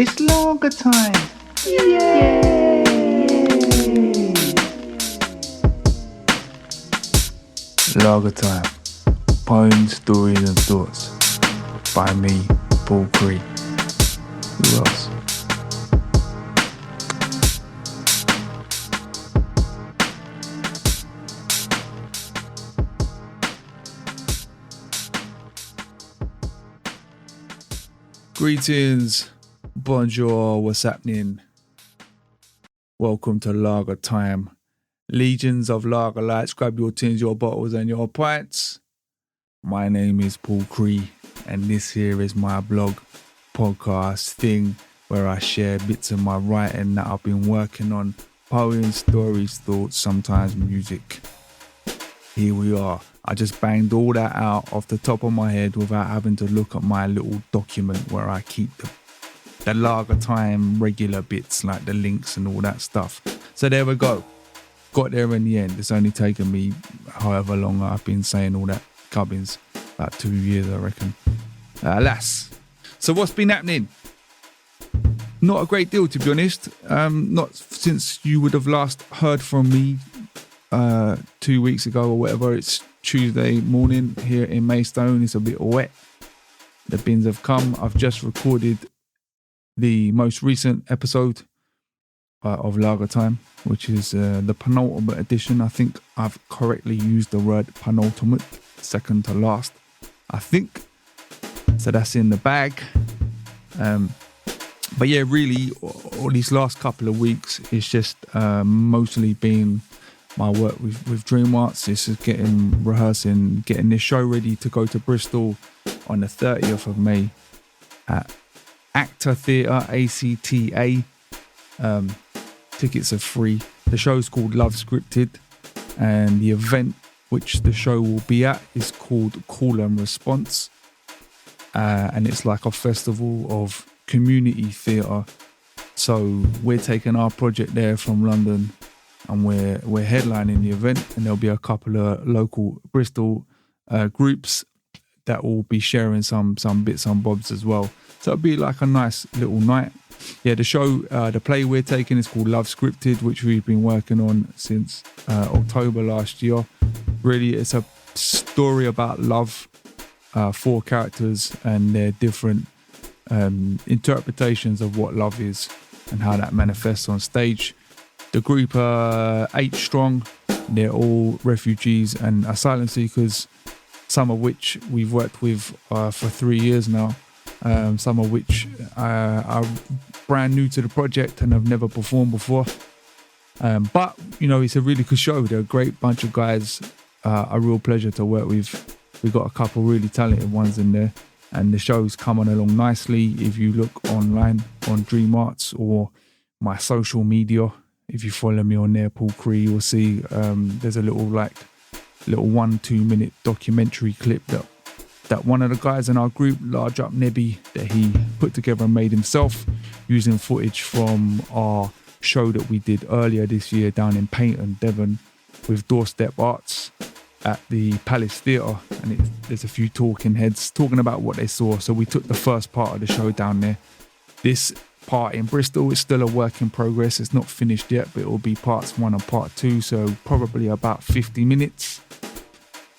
It's lager time! Yay! Lager time. Poems, stories and thoughts. By me, Paul Cree. Who else? Greetings, bonjoour, what's happening? Welcome to Lager Time. Legions of lager lights, grab your tins, your bottles and your pints. My name is Paul Cree and this here is my blog podcast thing where I share bits of my writing that I've been working on, poems, stories, thoughts, sometimes music. Here we are. I just banged all that out off the top of my head without having to look at my little document where I keep the lager time regular bits like the links and all that stuff. So there we go. Got there in the end. It's only taken me however long I've been saying all that gubbins. About 2 years I reckon. Alas. So what's been happening? Not a great deal to be honest. Not since you would have last heard from me 2 weeks ago or whatever. It's Tuesday morning here in Maidstone. It's a bit wet. The bins have come. I've just recorded the most recent episode of Lager Time, which is the penultimate edition. I think I've correctly used the word penultimate, second to last, I think. So that's in the bag. But yeah, really, all these last couple of weeks, it's just mostly been my work with Dream Arts. It's just rehearsing, getting this show ready to go to Bristol on the 30th of May at Acta Theatre, ACTA. Tickets are free. The show's called Love Scripted, and the event which the show will be at is called Call and Response. And it's like a festival of community theatre. So we're taking our project there from London and we're headlining the event, and there'll be a couple of local Bristol groups that will be sharing some bits and bobs as well. So it'll be like a nice little night. Yeah, the show, the play we're taking is called Love Scripted, which we've been working on since October last year. Really, it's a story about love, 4 characters and their different interpretations of what love is and how that manifests on stage. The group are 8 strong. They're all refugees and asylum seekers, some of which we've worked with for 3 years now. Some of which are brand new to the project and have never performed before. But, you know, it's a really good show. They're a great bunch of guys, a real pleasure to work with. We've got a couple really talented ones in there, and the show's coming along nicely. If you look online on Dream Arts or my social media, if you follow me on there, Paul Cree, you'll see there's a little 1-2 minute documentary clip that one of the guys in our group, Large Up Nebby, that he put together and made himself using footage from our show that we did earlier this year down in Paynton, Devon, with Doorstep Arts at the Palace Theatre. And there's a few talking heads talking about what they saw. So we took the first part of the show down there. This part in Bristol is still a work in progress. It's not finished yet, but it will be parts 1 and part 2. So probably about 50 minutes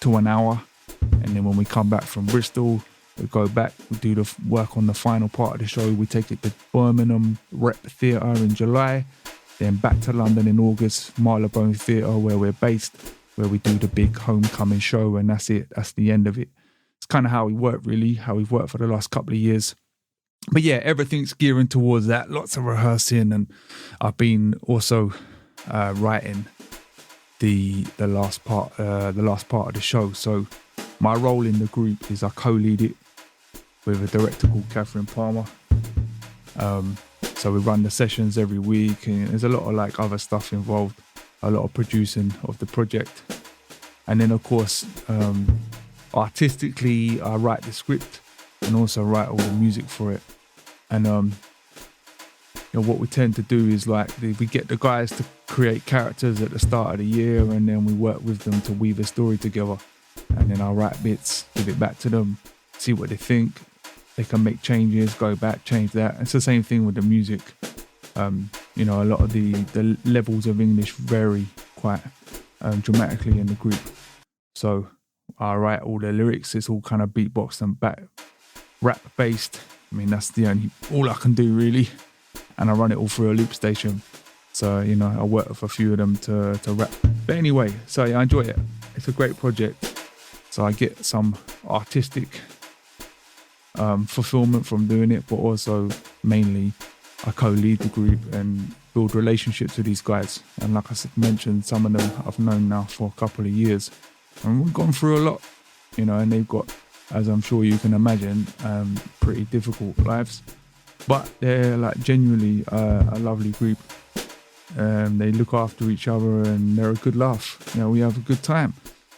to an hour. And then when we come back from Bristol, we go back, we do the work on the final part of the show. We take it to Birmingham Rep Theatre in July, then back to London in August, Marylebone Theatre, where we're based, where we do the big homecoming show, and that's it. That's the end of it. It's kind of how we work, really, how we've worked for the last couple of years. But yeah, everything's gearing towards that. Lots of rehearsing, and I've been also writing the last part of the show. So my role in the group is I co-lead it with a director called Catherine Palmer. So we run the sessions every week, and there's a lot of like other stuff involved, a lot of producing of the project. And then of course, artistically, I write the script and also write all the music for it. And what we tend to do is like we get the guys to create characters at the start of the year, and then we work with them to weave a story together. And then I'll write bits, give it back to them, see what they think. they can make changes, go back, change that. It's the same thing with the music. You know, a lot of the levels of English vary quite dramatically in the group. So I write all the lyrics. It's all kind of beatboxed and rap based. I mean, that's all I can do really. And I run it all through a loop station. So, you know, I work with a few of them to rap. But anyway, so yeah, I enjoy it. It's a great project. So I get some artistic fulfillment from doing it, but also mainly I co-lead the group and build relationships with these guys. And like I mentioned, some of them I've known now for a couple of years. And we've gone through a lot, you know, and they've got, as I'm sure you can imagine, pretty difficult lives. But they're like genuinely a lovely group. They look after each other and they're a good laugh. You know, we have a good time.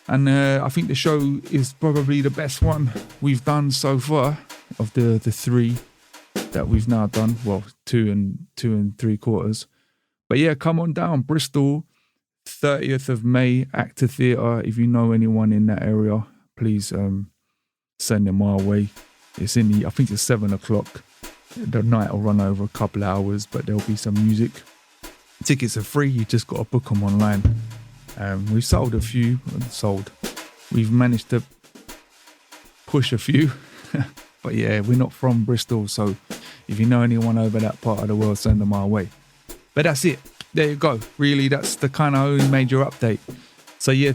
And I think the show is probably the best one we've done so far of the three that we've now done. Well, 2 and 3/4. But yeah, come on down, Bristol, 30th of May, Actor Theatre. If you know anyone in that area, please send them our way. It's I think it's 7 o'clock. The night will run over a couple of hours, but there'll be some music. Tickets are free, you just got to book them online. We've sold a few. We've managed to push a few. But yeah, we're not from Bristol, so if you know anyone over that part of the world, send them our way. But that's it. There you go. Really, that's the kind of only major update. So yeah,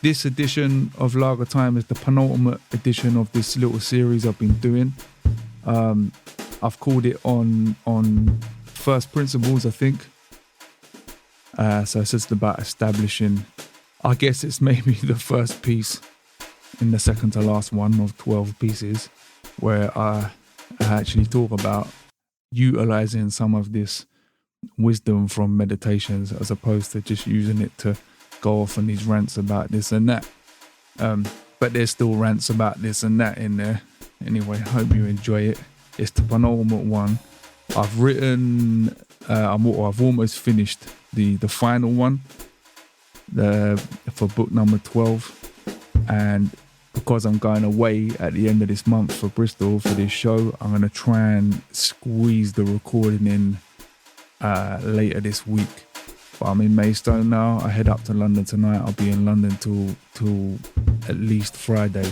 this edition of Lager Time is the penultimate edition of this little series I've been doing. I've called it on first principles, I think. So it's just about establishing, I guess it's maybe the first piece in the second to last one of 12 pieces where I actually talk about utilizing some of this wisdom from meditations as opposed to just using it to go off on these rants about this and that. But there's still rants about this and that in there. Anyway, hope you enjoy it. It's the penultimate one. I've written, I've almost finished the final one for book number 12. And because I'm going away at the end of this month for Bristol for this show, I'm going to try and squeeze the recording in later this week. But I'm in Maidstone now. I head up to London tonight. I'll be in London till at least Friday.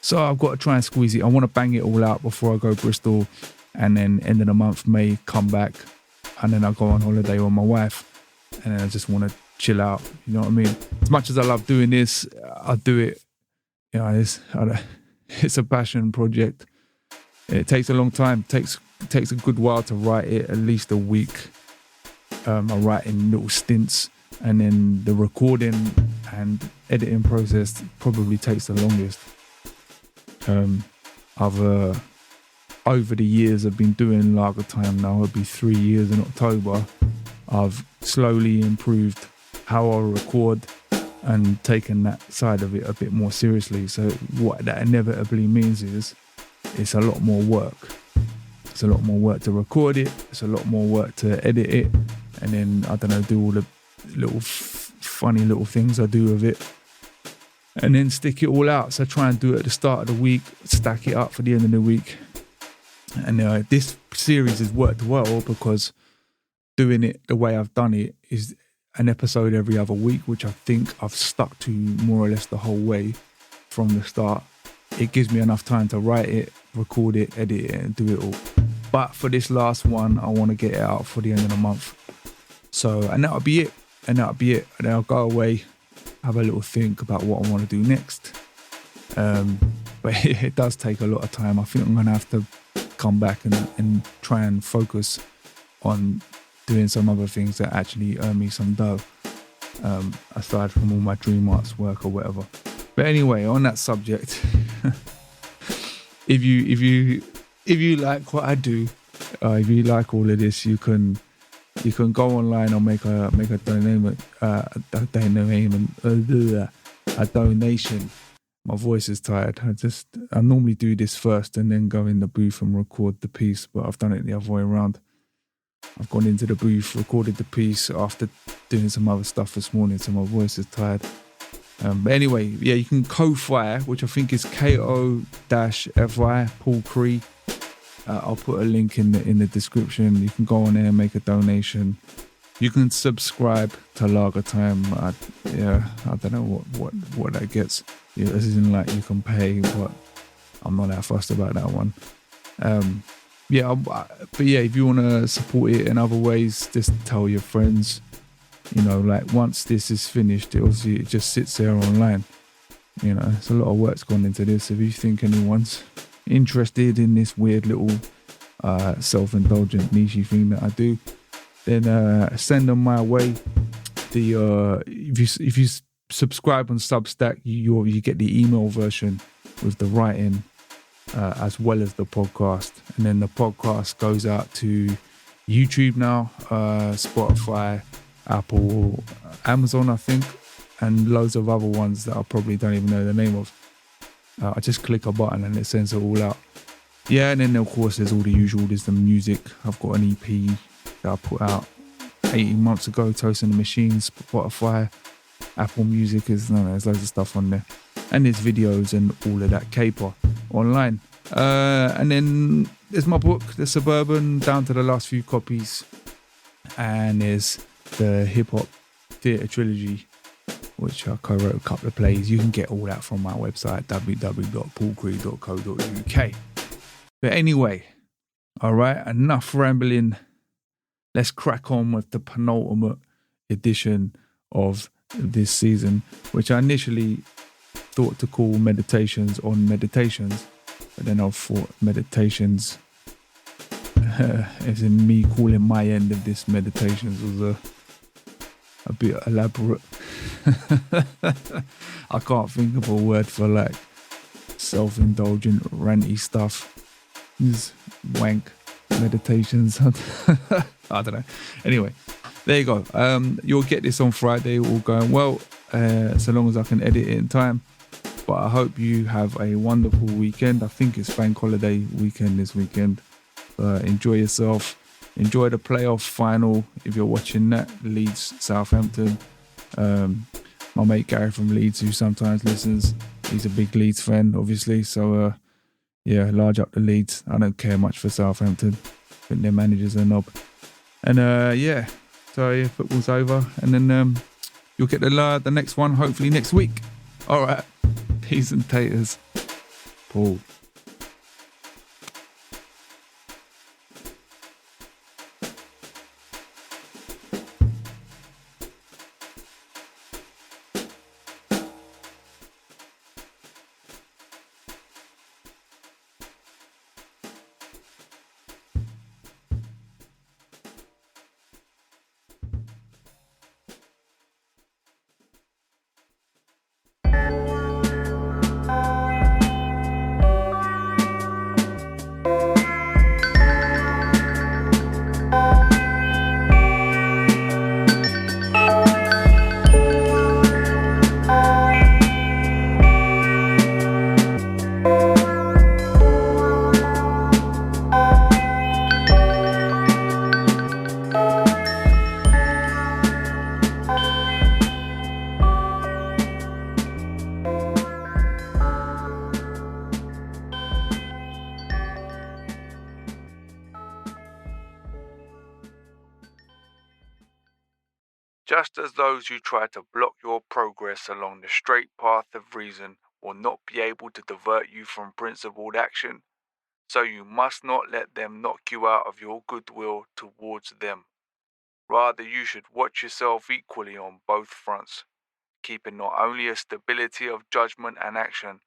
So I've got to try and squeeze it. I want to bang it all out before I go Bristol, and then end of the month, May, come back, and then I'll go on holiday with my wife, and then I just want to chill out. You know what I mean? As much as I love doing this, I do it. You know, it's a passion project. It takes a long time. It takes a good while to write it, at least a week. I write in little stints, and then the recording and editing process probably takes the longest. Over the years I've been doing Lager Time now, it'll be 3 years in October. I've slowly improved how I record and taken that side of it a bit more seriously. So what that inevitably means is it's a lot more work. It's a lot more work to record it. It's a lot more work to edit it. And then, I don't know, do all the little funny little things I do with it. And then stick it all out. So try and do it at the start of the week, stack it up for the end of the week. And this series has worked well because doing it the way I've done it is an episode every other week, which I think I've stuck to more or less the whole way from the start. It gives me enough time to write it, record it, edit it, and do it all. But for this last one, I want to get it out for the end of the month. So, and that'll be it. And then I'll go away, have a little think about what I want to do next. But it does take a lot of time. I think I'm going to have to come back and try and focus on doing some other things that actually earn me some dough, aside from all my dream arts work or whatever. But anyway, on that subject, if you like what I do, if you like all of this, you can go online or make a donation. My voice is tired. I normally do this first and then go in the booth and record the piece, but I've done it the other way around. I've gone into the booth, recorded the piece after doing some other stuff this morning, so my voice is tired. But anyway, yeah, you can Ko-Fi, which I think is KO-FI, Paul Cree. I'll put a link in the description. You can go on there and make a donation. You can subscribe to Lager Time. I don't know what that gets. Yeah, this isn't like you can pay, but I'm not that fussed about that one. But if you want to support it in other ways, just tell your friends. Like once this is finished, it just sits there online. It's a lot of work's gone into this. If you think anyone's interested in this weird little self-indulgent niche thing that I do, then send them my way. If you subscribe on Substack, you get the email version with the writing as well as the podcast, and then the podcast goes out to YouTube now, Spotify, Apple, Amazon, I think, and loads of other ones that I probably don't even know the name of. I just click a button and it sends it all out. Yeah, and then of course there's all the usual. There's the music. I've got an EP that I put out 18 months ago, Toast in the Machine, Spotify, Apple Music, there's loads of stuff on there. And there's videos and all of that caper online. And then there's my book, The Suburban, down to the last few copies. And there's the Hip Hop Theatre Trilogy, which I co-wrote a couple of plays. You can get all that from my website, www.paulcree.co.uk. But anyway, all right, enough rambling. Let's crack on with the penultimate edition of this season, which I initially thought to call Meditations on Meditations, but then I thought Meditations, as in me calling my end of this Meditations, was a bit elaborate. I can't think of a word for like self-indulgent, ranty stuff. This wank meditations. I don't know. Anyway, there you go. You'll get this on Friday, all going well, so long as I can edit it in time. But I hope you have a wonderful weekend. I think it's bank holiday weekend this weekend. Enjoy yourself. Enjoy the playoff final if you're watching that. Leeds, Southampton. My mate Gary from Leeds, who sometimes listens, he's a big Leeds fan, obviously. So, large up the Leeds. I don't care much for Southampton. I think their manager's a knob. And football's over. And then you'll get the next one hopefully next week. All right. Peas and taters. Paul. Just as those who try to block your progress along the straight path of reason will not be able to divert you from principled action, so you must not let them knock you out of your goodwill towards them. Rather, you should watch yourself equally on both fronts, keeping not only a stability of judgment and action,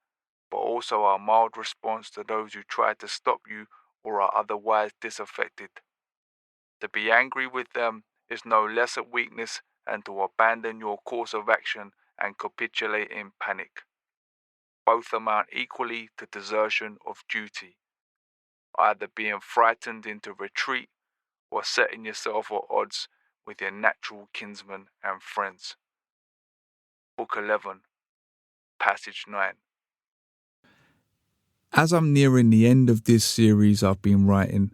but also a mild response to those who try to stop you or are otherwise disaffected. To be angry with them is no less a weakness than to abandon your course of action and capitulate in panic. Both amount equally to desertion of duty, either being frightened into retreat or setting yourself at odds with your natural kinsmen and friends. Book 11, Passage 9. As I'm nearing the end of this series I've been writing,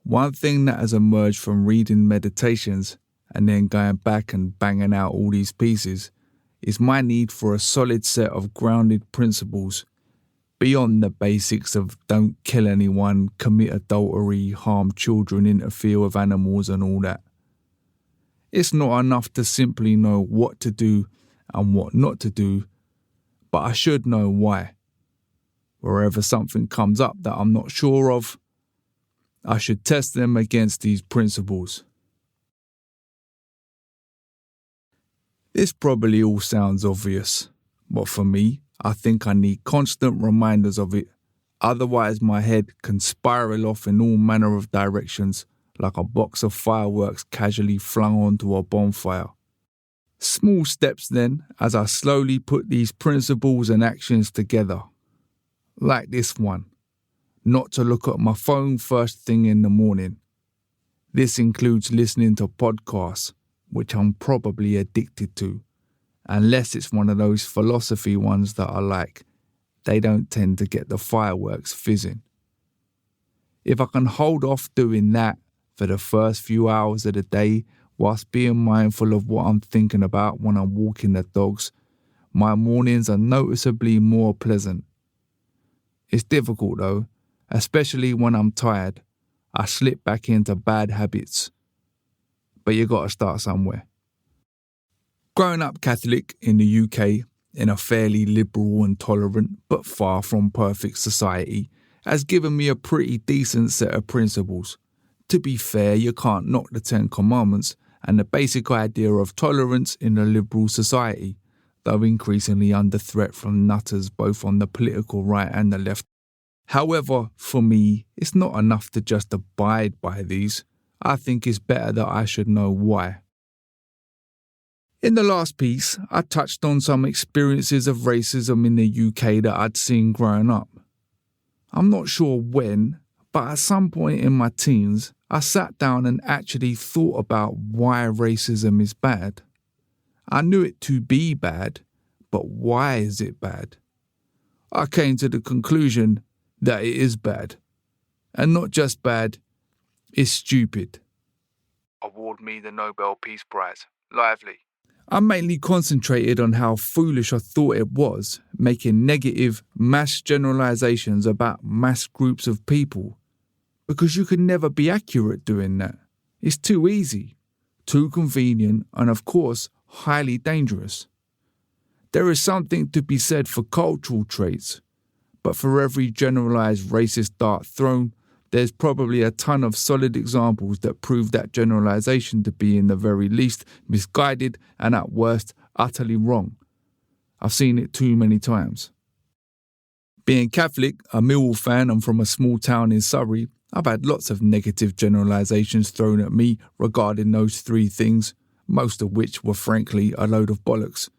one thing that has emerged from reading Meditations and then going back and banging out all these pieces is my need for a solid set of grounded principles, beyond the basics of don't kill anyone, commit adultery, harm children, interfere with animals and all that. It's not enough to simply know what to do and what not to do, but I should know why. Wherever something comes up that I'm not sure of, I should test them against these principles. This probably all sounds obvious, but for me, I think I need constant reminders of it. Otherwise, my head can spiral off in all manner of directions, like a box of fireworks casually flung onto a bonfire. Small steps then, as I slowly put these principles and actions together. Like this one, not to look at my phone first thing in the morning. This includes listening to podcasts, which I'm probably addicted to, unless it's one of those philosophy ones that I like. They don't tend to get the fireworks fizzing. If I can hold off doing that for the first few hours of the day whilst being mindful of what I'm thinking about when I'm walking the dogs, my mornings are noticeably more pleasant. It's difficult though, especially when I'm tired. I slip back into bad habits. But you gotta start somewhere. Growing up Catholic in the UK, in a fairly liberal and tolerant but far from perfect society, has given me a pretty decent set of principles. To be fair, you can't knock the 10 Commandments and the basic idea of tolerance in a liberal society, though increasingly under threat from nutters both on the political right and the left. However, for me, it's not enough to just abide by these. I think it's better that I should know why. In the last piece, I touched on some experiences of racism in the UK that I'd seen growing up. I'm not sure when, but at some point in my teens, I sat down and actually thought about why racism is bad. I knew it to be bad, but why is it bad? I came to the conclusion that it is bad. And not just bad, it's stupid. Award me the Nobel Peace Prize. Lively. I mainly concentrated on how foolish I thought it was, making negative mass generalizations about mass groups of people. Because you can never be accurate doing that. It's too easy, too convenient, and of course, highly dangerous. There is something to be said for cultural traits, but for every generalized racist dart thrown, there's probably a ton of solid examples that prove that generalization to be in the very least misguided and at worst utterly wrong. I've seen it too many times. Being Catholic, a Millwall fan and from a small town in Surrey, I've had lots of negative generalizations thrown at me regarding those three things, most of which were frankly a load of bollocks.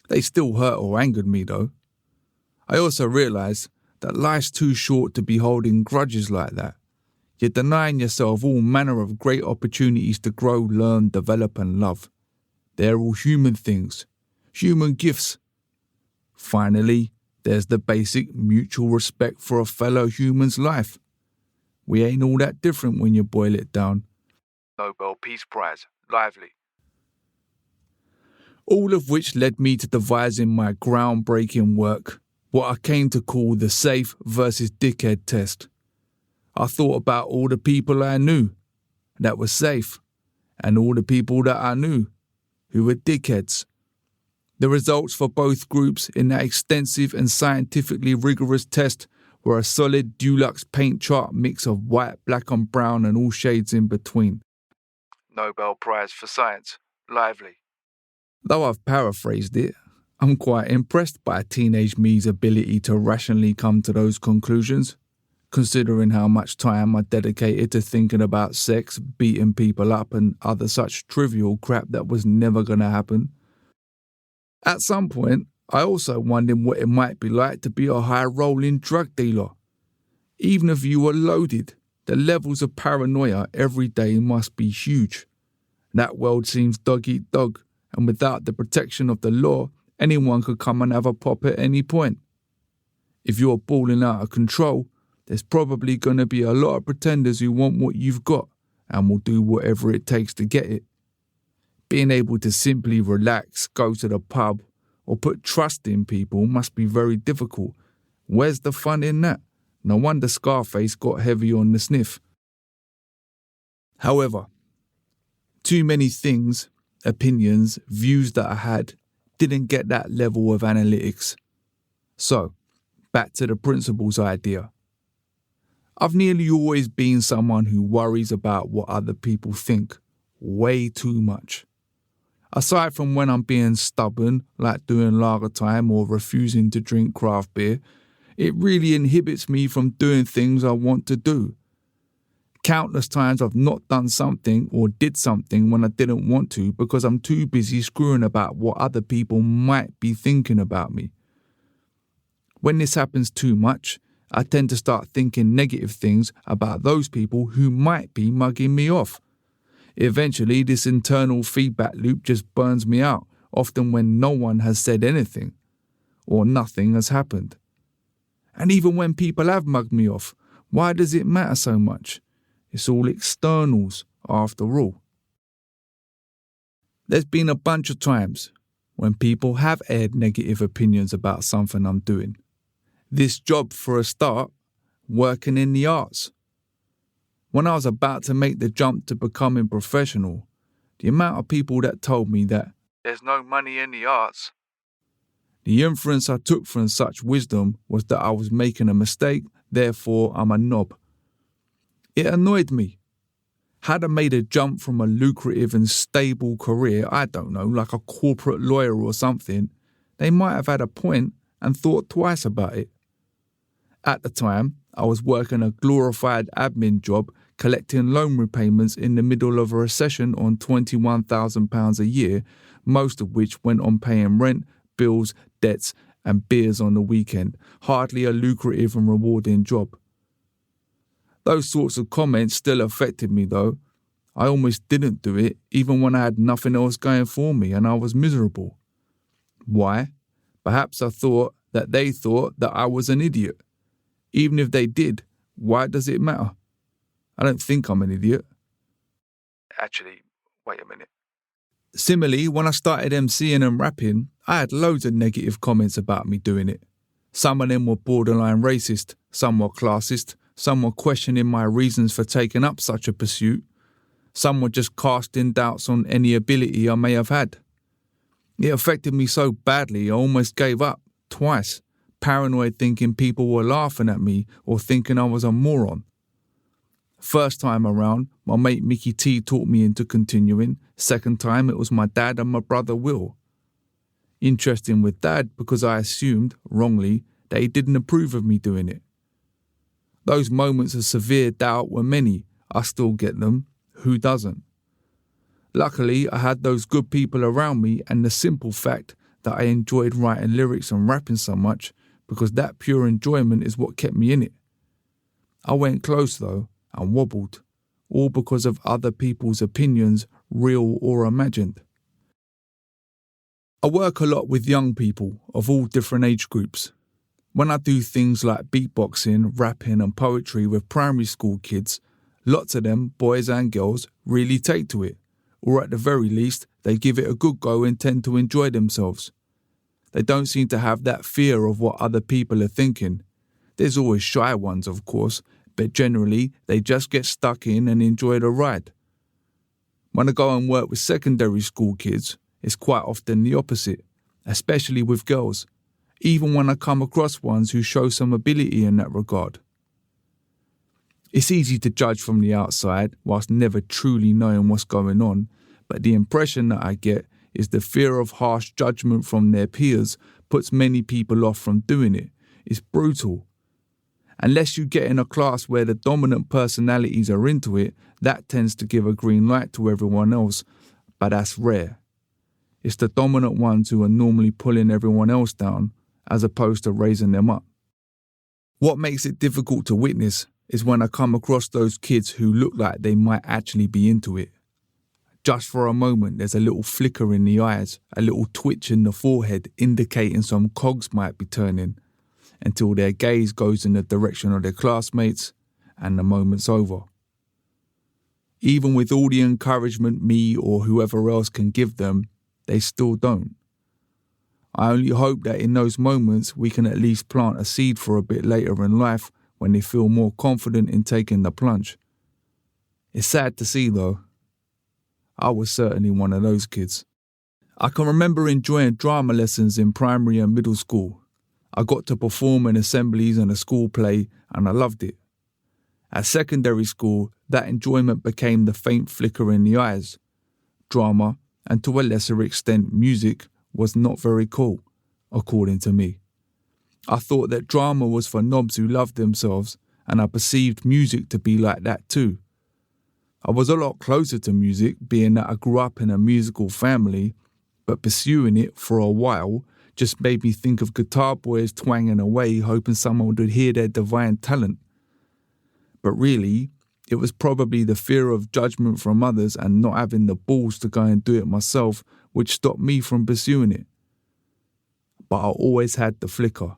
They still hurt or angered me though. I also realised that life's too short to be holding grudges like that. You're denying yourself all manner of great opportunities to grow, learn, develop and love. They're all human things, human gifts. Finally, there's the basic mutual respect for a fellow human's life. We ain't all that different when you boil it down. Nobel Peace Prize, lively. All of which led me to devising my groundbreaking work, what I came to call the safe versus dickhead test. I thought about all the people I knew that were safe and all the people that I knew who were dickheads. The results for both groups in that extensive and scientifically rigorous test were a solid Dulux paint chart mix of white, black and brown and all shades in between. Nobel Prize for Science, lively. Though I've paraphrased it, I'm quite impressed by teenage me's ability to rationally come to those conclusions, considering how much time I dedicated to thinking about sex, beating people up and other such trivial crap that was never going to happen. At some point, I also wondered what it might be like to be a high-rolling drug dealer. Even if you were loaded, the levels of paranoia every day must be huge. That world seems dog-eat-dog, and without the protection of the law, anyone could come and have a pop at any point. If you're balling out of control, there's probably going to be a lot of pretenders who want what you've got and will do whatever it takes to get it. Being able to simply relax, go to the pub, or put trust in people must be very difficult. Where's the fun in that? No wonder Scarface got heavy on the sniff. However, too many things, opinions, views that I had didn't get that level of analytics. So, back to the principles idea. I've nearly always been someone who worries about what other people think way too much. Aside from when I'm being stubborn, like doing lager time or refusing to drink craft beer, it really inhibits me from doing things I want to do. Countless times I've not done something or did something when I didn't want to because I'm too busy screwing about what other people might be thinking about me. When this happens too much, I tend to start thinking negative things about those people who might be mugging me off. Eventually, this internal feedback loop just burns me out, often when no one has said anything or nothing has happened. And even when people have mugged me off, why does it matter so much? It's all externals, after all. There's been a bunch of times when people have aired negative opinions about something I'm doing. This job, for a start, working in the arts. When I was about to make the jump to becoming professional, the amount of people that told me that there's no money in the arts. The inference I took from such wisdom was that I was making a mistake, therefore I'm a knob. It annoyed me. Had I made a jump from a lucrative and stable career, I don't know, like a corporate lawyer or something, they might have had a point and thought twice about it. At the time, I was working a glorified admin job collecting loan repayments in the middle of a recession on £21,000 a year, most of which went on paying rent, bills, debts and beers on the weekend. Hardly a lucrative and rewarding job. Those sorts of comments still affected me though. I almost didn't do it even when I had nothing else going for me and I was miserable. Why? Perhaps I thought that they thought that I was an idiot. Even if they did, why does it matter? I don't think I'm an idiot. Actually, wait a minute. Similarly, when I started MCing and rapping, I had loads of negative comments about me doing it. Some of them were borderline racist, some were classist, some were questioning my reasons for taking up such a pursuit. Some were just casting doubts on any ability I may have had. It affected me so badly I almost gave up, twice, paranoid thinking people were laughing at me or thinking I was a moron. First time around, my mate Mickey T talked me into continuing. Second time, it was my dad and my brother Will. Interesting with Dad because I assumed, wrongly, that he didn't approve of me doing it. Those moments of severe doubt were many. I still get them. Who doesn't? Luckily, I had those good people around me and the simple fact that I enjoyed writing lyrics and rapping so much because that pure enjoyment is what kept me in it. I went close though and wobbled, all because of other people's opinions, real or imagined. I work a lot with young people of all different age groups. When I do things like beatboxing, rapping and poetry with primary school kids, lots of them, boys and girls, really take to it, or at the very least, they give it a good go and tend to enjoy themselves. They don't seem to have that fear of what other people are thinking. There's always shy ones, of course, but generally they just get stuck in and enjoy the ride. When I go and work with secondary school kids, it's quite often the opposite, especially with girls, even when I come across ones who show some ability in that regard. It's easy to judge from the outside whilst never truly knowing what's going on, but the impression that I get is the fear of harsh judgment from their peers puts many people off from doing it. It's brutal. Unless you get in a class where the dominant personalities are into it, that tends to give a green light to everyone else, but that's rare. It's the dominant ones who are normally pulling everyone else down, as opposed to raising them up. What makes it difficult to witness is when I come across those kids who look like they might actually be into it. Just for a moment, there's a little flicker in the eyes, a little twitch in the forehead indicating some cogs might be turning, until their gaze goes in the direction of their classmates and the moment's over. Even with all the encouragement me or whoever else can give them, they still don't. I only hope that in those moments we can at least plant a seed for a bit later in life when they feel more confident in taking the plunge. It's sad to see though. I was certainly one of those kids. I can remember enjoying drama lessons in primary and middle school. I got to perform in assemblies and a school play and I loved it. At secondary school, that enjoyment became the faint flicker in the eyes. Drama, and to a lesser extent music, was not very cool, according to me. I thought that drama was for knobs who loved themselves, and I perceived music to be like that too. I was a lot closer to music, being that I grew up in a musical family, but pursuing it for a while just made me think of guitar boys twanging away, hoping someone would hear their divine talent. But really, it was probably the fear of judgment from others and not having the balls to go and do it myself which stopped me from pursuing it. But I always had the flicker.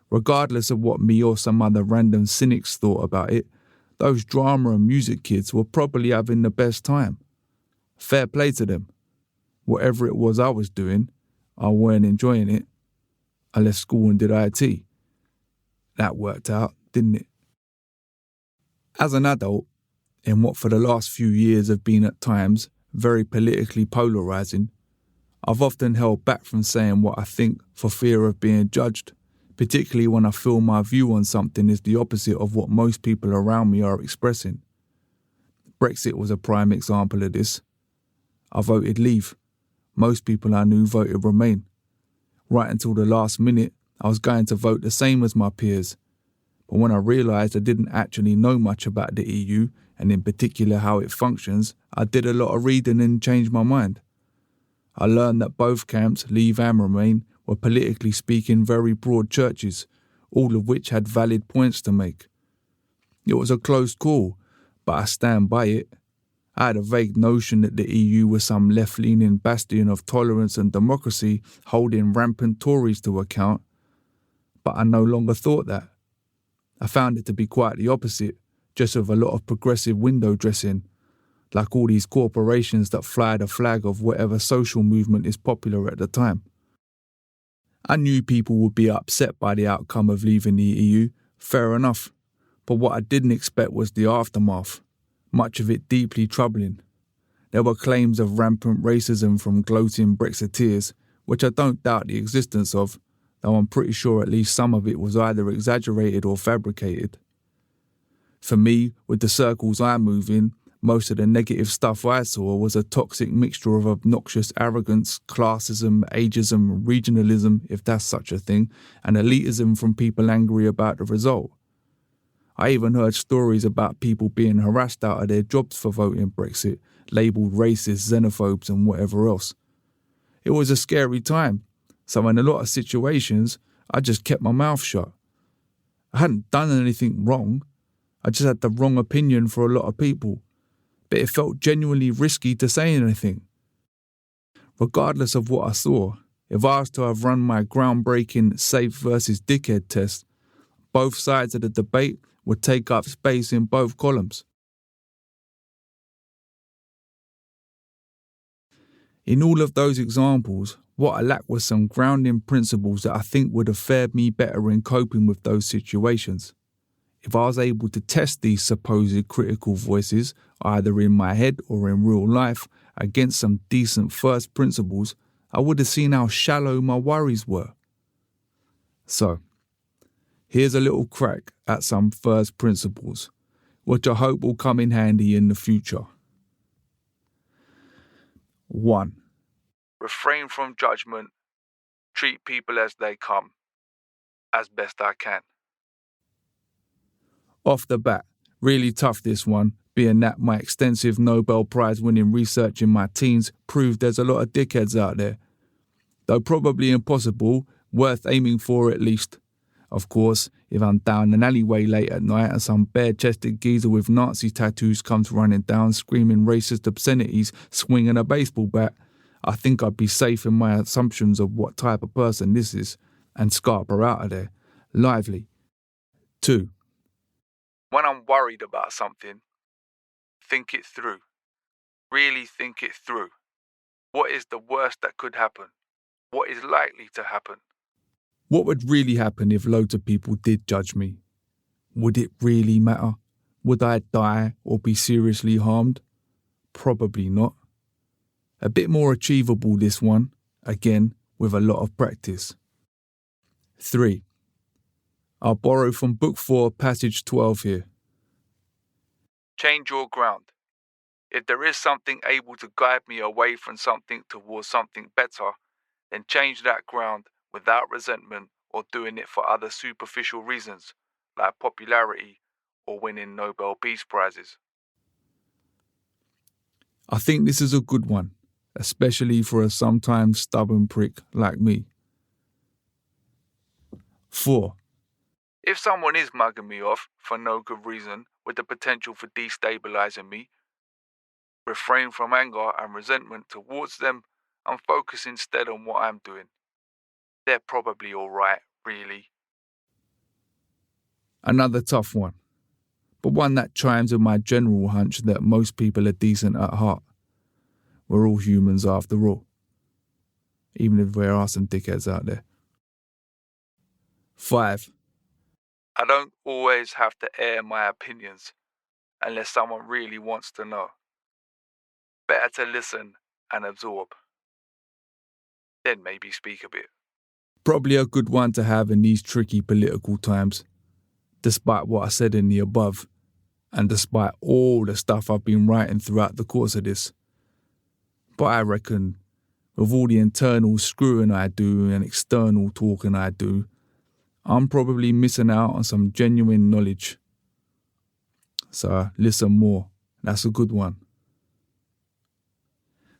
Regardless of what me or some other random cynics thought about it, those drama and music kids were probably having the best time. Fair play to them. Whatever it was I was doing, I weren't enjoying it. I left school and did IT. That worked out, didn't it? As an adult, in what for the last few years have been at times very politically polarising, I've often held back from saying what I think for fear of being judged, particularly when I feel my view on something is the opposite of what most people around me are expressing. Brexit was a prime example of this. I voted Leave. Most people I knew voted Remain. Right until the last minute, I was going to vote the same as my peers. But when I realised I didn't actually know much about the EU, and in particular how it functions, I did a lot of reading and changed my mind. I learned that both camps, Leave and Remain, were politically speaking very broad churches, all of which had valid points to make. It was a close call, but I stand by it. I had a vague notion that the EU was some left-leaning bastion of tolerance and democracy holding rampant Tories to account, but I no longer thought that. I found it to be quite the opposite, just with a lot of progressive window dressing, like all these corporations that fly the flag of whatever social movement is popular at the time. I knew people would be upset by the outcome of leaving the EU, fair enough, but what I didn't expect was the aftermath, much of it deeply troubling. There were claims of rampant racism from gloating Brexiteers, which I don't doubt the existence of, though I'm pretty sure at least some of it was either exaggerated or fabricated. For me, with the circles I move in, most of the negative stuff I saw was a toxic mixture of obnoxious arrogance, classism, ageism, regionalism, if that's such a thing, and elitism from people angry about the result. I even heard stories about people being harassed out of their jobs for voting Brexit, labelled racist, xenophobes and whatever else. It was a scary time, so in a lot of situations, I just kept my mouth shut. I hadn't done anything wrong. I just had the wrong opinion for a lot of people. But it felt genuinely risky to say anything. Regardless of what I saw, if I was to have run my groundbreaking safe versus dickhead test, both sides of the debate would take up space in both columns. In all of those examples, what I lacked was some grounding principles that I think would have fared me better in coping with those situations. If I was able to test these supposed critical voices, either in my head or in real life, against some decent first principles, I would have seen how shallow my worries were. So, here's a little crack at some first principles, which I hope will come in handy in the future. 1. Refrain from judgment. Treat people as they come, as best I can. Off the bat, really tough this one, being that my extensive Nobel Prize winning research in my teens proved there's a lot of dickheads out there. Though probably impossible, worth aiming for at least. Of course, if I'm down an alleyway late at night and some bare-chested geezer with Nazi tattoos comes running down screaming racist obscenities, swinging a baseball bat, I think I'd be safe in my assumptions of what type of person this is, and scarp her out of there, lively. 2. When I'm worried about something, think it through. Really think it through. What is the worst that could happen? What is likely to happen? What would really happen if loads of people did judge me? Would it really matter? Would I die or be seriously harmed? Probably not. A bit more achievable, this one, again, with a lot of practice. 3. I'll borrow from Book 4, Passage 12 here. Change your ground. If there is something able to guide me away from something towards something better, then change that ground without resentment or doing it for other superficial reasons, like popularity or winning Nobel Peace Prizes. I think this is a good one, especially for a sometimes stubborn prick like me. 4. If someone is mugging me off for no good reason with the potential for destabilising me, refrain from anger and resentment towards them and focus instead on what I'm doing. They're probably alright, really. Another tough one, but one that chimes with my general hunch that most people are decent at heart. We're all humans after all, even if there are some dickheads out there. 5. I don't always have to air my opinions unless someone really wants to know. Better to listen and absorb. Then maybe speak a bit. Probably a good one to have in these tricky political times, despite what I said in the above, and despite all the stuff I've been writing throughout the course of this. But I reckon, with all the internal screwing I do and external talking I do, I'm probably missing out on some genuine knowledge. So listen more. That's a good one.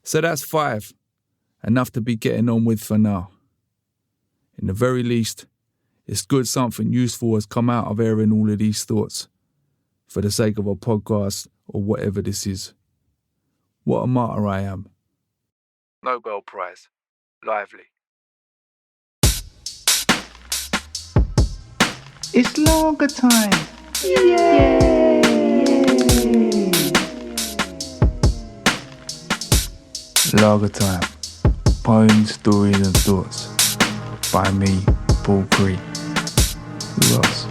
So that's 5. Enough to be getting on with for now. In the very least, it's good something useful has come out of airing all of these thoughts, for the sake of a podcast or whatever this is. What a martyr I am. Nobel Prize. Lively. It's longer time. Yay! Lager Time. Poems, stories and thoughts. By me, Paul Cree. Who else?